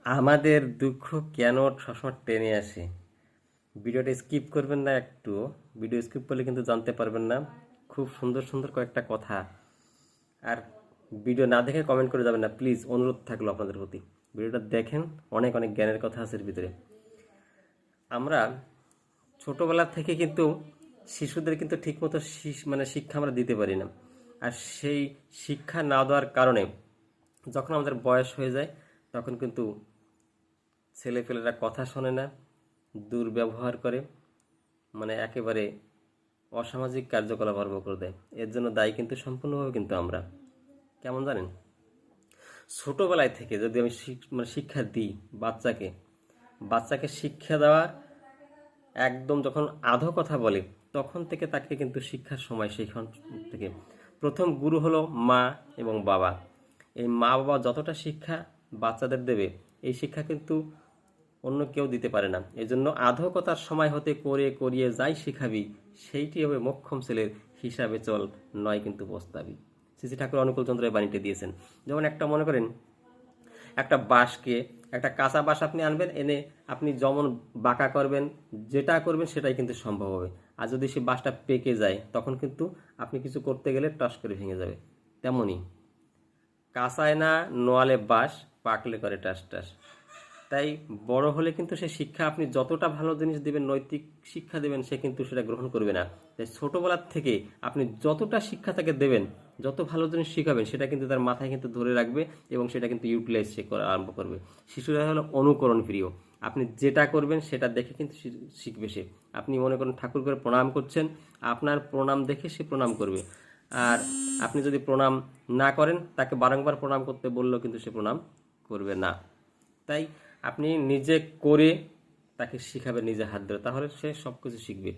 আমাদের দুঃখ কেন সবসময় টেনে আসে? ভিডিওটা স্কিপ করবেন না একটু। ভিডিও স্কিপ করলে কিন্তু জানতে পারবেন না। খুব সুন্দর সুন্দর কয়েকটা কথা। আর ভিডিও না দেখে কমেন্ট করে যাবেন না প্লিজ, অনুরোধ থাকলো আপনাদের প্রতি। ভিডিওটা দেখেন, অনেক অনেক জ্ঞানের কথা আছে এর ভিতরে। আমরা ছোটবেলা থেকে কিন্তু শিশুদের কিন্তু ঠিকমতো শিক্ষা আমরা দিতে পারি না। আর সেই শিক্ষা না দেওয়ার কারণে যখন আমাদের বয়স হয়ে যায় তখন কিন্তু ছেলেপেলেরা কথা শোনে না, দুর্ব্যবহার করে, একেবারে অসামাজিক কার্যকলাপ আরম্ভ করে দেয়। এর জন্য দায়ী কিন্তু সম্পূর্ণভাবে কিন্তু আমরা। কেমন জানেন? ছোটবেলায় থেকে যদি আমি শিক্ষা দিই বাচ্চাকে, বাচ্চাকে শিক্ষা দেওয়া একদম যখন আধো কথা বলে তখন থেকে তাকে কিন্তু শিক্ষার সময়, সেইখান থেকে প্রথম গুরু হলো মা এবং বাবা। এই মা বাবা যতটা শিক্ষা বাচ্চাদের দেবে, এই শিক্ষা কিন্তু অন্য কেউ দিতে পারে না। এই জন্য আধো কথার সময় হতে করে করিয়ে যাই শিখাবি, সেইটি হবে মোক্ষম ছেলের হিসাবে চল, নয় কিন্তু প্রস্তাবি। শ্রী ঠাকুর অনুকূল চন্দ্র এই বাণীটি দিয়েছেন। যেমন একটা মনে করেন, একটা বাঁশকে, একটা কাঁচা বাঁশ আপনি আনবেন, এনে আপনি যেমন বাঁকা করবেন, যেটা করবেন সেটাই কিন্তু সম্ভব হবে। আর যদি সেই বাঁশটা পেকে যায় তখন কিন্তু আপনি কিছু করতে গেলে টস করে ভেঙে যাবে। তেমনই কাঁচায় না নোয়ালে বাঁশ, পাকলে করে টাস টাস। তাই বড় হলে কিন্তু সে শিক্ষা আপনি যতটা ভালো জিনিস দেবেন, নৈতিক শিক্ষা দেবেন, সে কিন্তু সেটা গ্রহণ করবে না। তাই ছোটোবেলার থেকে আপনি যতটা শিক্ষা তাকে দেবেন, যত ভালো জিনিস শিখাবেন, সেটা কিন্তু তার মাথায় কিন্তু ধরে রাখবে এবং সেটা কিন্তু ইউটিলাইজ সে করা আরম্ভ করবে। শিশুরা হলো অনুকরণ প্রিয়। আপনি যেটা করবেন সেটা দেখে কিন্তু শিখবে সে। আপনি মনে করেন ঠাকুর করে প্রণাম করছেন, আপনার প্রণাম দেখে সে প্রণাম করবে। আর আপনি যদি প্রণাম না করেন, তাকে বারংবার প্রণাম করতে বললেও কিন্তু সে প্রণাম করবে না। তাই আপনি নিজে করে তাকে শিখাবেন নিজে হাত ধরে, তাহলে সে সব কিছু শিখবে।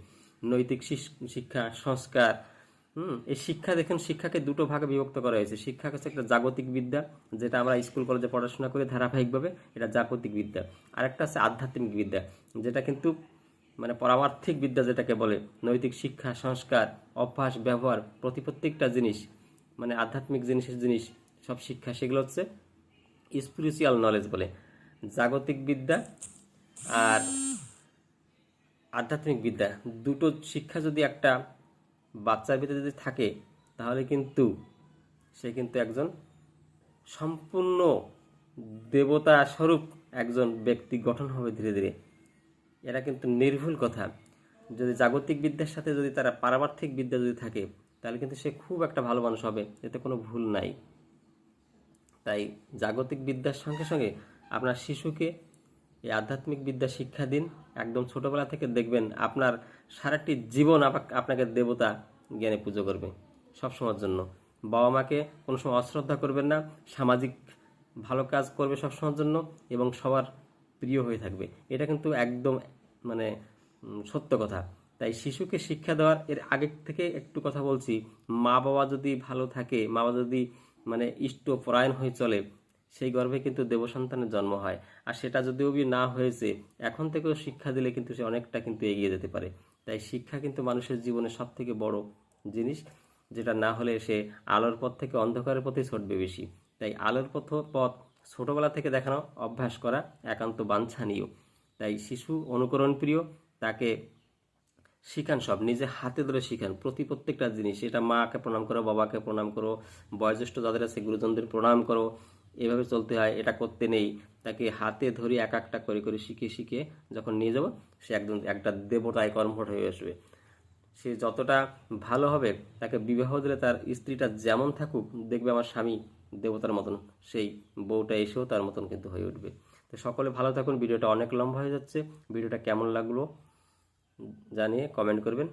নৈতিক শিক্ষা, সংস্কার। এই শিক্ষা দেখেন, শিক্ষাকে দুটো ভাগে বিভক্ত করা হয়েছে। শিক্ষা হচ্ছে একটা জাগতিক বিদ্যা, যেটা আমরা স্কুল কলেজে পড়াশোনা করি ধারাবাহিকভাবে, এটা জাগতিক বিদ্যা। আর একটা আছে আধ্যাত্মিক বিদ্যা, যেটা কিন্তু পরমার্থিক বিদ্যা যেটাকে বলে। নৈতিক শিক্ষা, সংস্কার, অভ্যাস, ব্যবহার, প্রত্যেকটা জিনিস, আধ্যাত্মিক জিনিস সব শিক্ষা, সেগুলো হচ্ছে স্পিরিচুয়াল নলেজ বলে। জাগতিক বিদ্যা আর আধ্যাত্মিক বিদ্যা, দুটো শিক্ষা যদি একটা বাচ্চার ভিতরে যদি থাকে, তাহলে কিন্তু সে কিন্তু একজন সম্পূর্ণ দেবতা স্বরূপ একজন ব্যক্তি গঠন হবে ধীরে ধীরে। এরা কিন্তু নির্ভুল কথা। যদি জাগতিক বিদ্যার সাথে যদি তারা পারমার্থিক বিদ্যা যদি থাকে, তাহলে কিন্তু সে খুব একটা ভালো মানুষ হবে, এতে কোনো ভুল নাই। তাই জাগতিক বিদ্যার সঙ্গে সঙ্গে আপনার শিশুকে এই আধ্যাত্মিক বিদ্যা শিক্ষা দিন একদম ছোটবেলা থেকে। দেখবেন আপনার সারাটি জীবন আপনাকে দেবতা জ্ঞানে পুজো করবে সবসময়ের জন্য। বাবা মাকে কোনো সময় অশ্রদ্ধা করবেন না, সামাজিক ভালো কাজ করবে সবসময়ের জন্য এবং সবার প্রিয় হয়ে থাকবে। এটা কিন্তু একদম মানে সত্য কথা। তাই শিশুকে শিক্ষা দেওয়ার এর আগে থেকে একটু কথা বলছি। মা বাবা যদি ভালো থাকে, মা বাবা যদি ইষ্টপরায়ণ হয়ে চলে, সেই গর্ভে কিন্তু দেবসন্তানের জন্ম হয়। আর সেটা যদিও না হয়েছে, এখন থেকেও শিক্ষা দিলে কিন্তু সে অনেকটা কিন্তু এগিয়ে যেতে পারে। তাই শিক্ষা কিন্তু মানুষের জীবনে সব থেকে বড় জিনিস, যেটা না হলে সে আলোর পথ থেকে অন্ধকারের পথে ছুটবে বেশি। তাই আলোর পথ ছোটবেলা থেকে দেখানো অভ্যাস করা একান্ত বাঞ্ছনীয়। তাই শিশু অনুকরণ প্রিয়, তাকে শিখান, সব নিজে হাতে ধরে শিখান প্রত্যেকটা জিনিস। এটা মাকে প্রণাম করো, বাবাকে প্রণাম করো, বয়োজ্যেষ্ঠ যাদের আছে গুরুজনদের প্রণাম করো, এভাবে চলতে হয়, এটা করতে নেই। তাকে হাতে ধরে এক একটা করে করে শিখে শিখে যখন নিয়ে যাব, সে একদম একটা দেবতায় কনভার্ট হয়ে আসবে। সে যতটা ভালো হবে, তাকে বিবাহ দিলে তার স্ত্রীটা যেমন থাকুক, দেখবে আমার স্বামী দেবতার মতন, সেই বউটা এসেও তার মতন কিন্তু হয়ে উঠবে। তো সকলে ভালো থাকুন। ভিডিওটা অনেক লম্বা হয়ে যাচ্ছে। ভিডিওটা কেমন লাগলো জানিয়ে কমেন্ট করবেন।